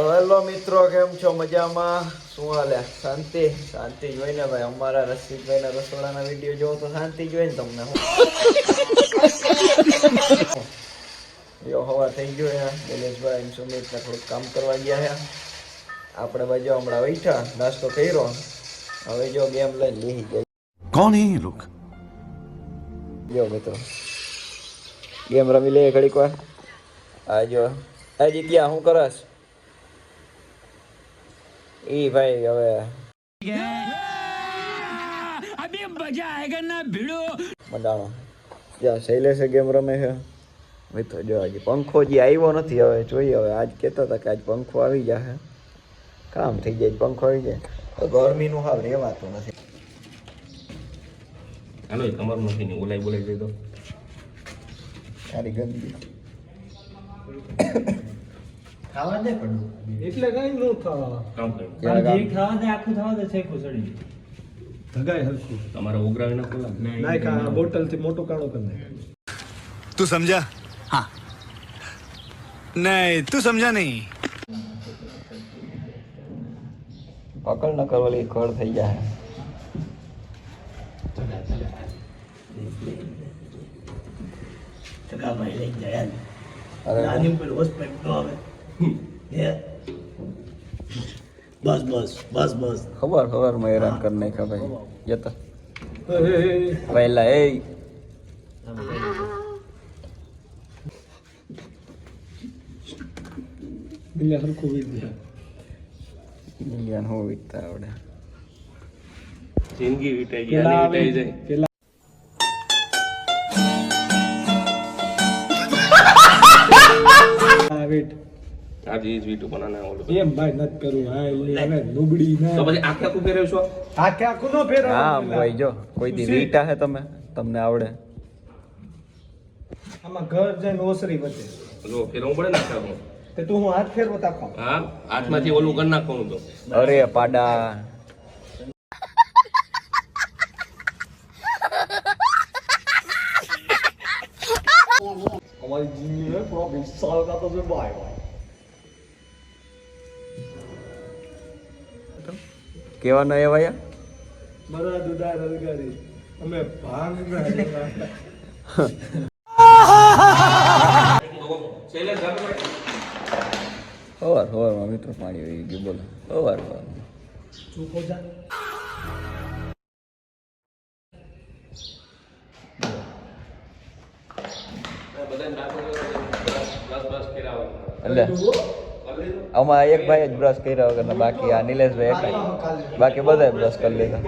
Hello મિત્રો, કેમ છો? મજામાં? શું હાલે? શાંતિ શાંતિ જોઈને ભાઈ અમારા રસિકભાઈના રસોડાના વિડીયો જોવો તો શાંતિ જોઈને તમને હવા થઈ ગયો હે. દિનેશભાઈ અને સુમિતને થોડુંક કામ કરવા ગયા હે. આપણે બાજુ હમણાં બેઠા નાસ્તો કર્યો, હવે જો ગેમ લઈને બેસી જાય. કોણ હે લોક? જો મિત્રો ગેમ રમી લઈએ ઘડીક વાર. આ જો હજી ક્યાં શું કરસ ઈ ભાઈ? હવે अभी मजा आएगा ना भिड़ो. મંડાણો જ્યાં શૈલેષે ગેમ રમે છે મિત્રો. જો હજી પંખો જે આવ્યો નથી, હવે જોઈએ. હવે આજ કહેતા હતા કે આજ પંખો આવી જશે, કામ થઈ જાય, પંખો આવી જાય. ગરમીનું હાલ રહેવાતું નથી. હાલો તમારું નથી ને બોલાઈ બોલાઈ દઈ દો. સારી ગંદી ખાવા દે પણ એટલે કઈ ન ખાવા કામ કર્યું જે ખાવા દે આખું ખાવા દે છે ખુસડી ધગાય હલકું તમારે ઉઘરાવી નાખો ના કા બોટલ થી મોટું કાણો કરી દે. તું સમજા? हाँ नहीं तू समझा नहीं. પકડ ન કરવાલી ખડ થઈ જાય. ધગા ભાઈ લઈ જાય અરે નાની પર હોસ્પિટલ નો આવે બસ બસ બસ બસ ખબર માં હેરાન કરી નાખ્યા ભાઈ. જતા પહેલા એ બિલે હરખું વિદ્યા મિલિયન હો વીતતા આવડે. જિંદગી વીટાઈ ગઈ આની વીટાઈ જાય. પેલા વેટ આ જ વીટુ બનાના ઓલું એમ ભાઈ નત કરું હા એલી હવે નુબડી ના તો પછી આખે આખું ફેરવશો. આખે આખું નો ફેરવ હા ભાઈ, જો કોઈ દી વીટા હે તમને આવડે. આમાં ઘર જઈને ઓસરી વધે જો ફેરવવું પડે ને આખે આખું. તે તું હું હાથ ફેરવો તાકો હા હાથમાંથી ઓલું કરી નાખવાનું તો. અરે પાડા हमारी जिंदगी में पूरा 20 साल का तजुर्बा है भाई. કેવા ન એવાયા? मरा दुदा रलगारी અમે ભાંગ ના શૈલેષ ગામ પર સવારમાં મિત્રો પાણી વહી ગયું. બોલો સવાર ચૂપ હો જા. એટલે આમાં એક ભાઈ જ બ્રશ કર્યા વગર, બાકી આ નિલેશભાઈ એક જ. બાકી બધા બ્રશ કરી લીધા.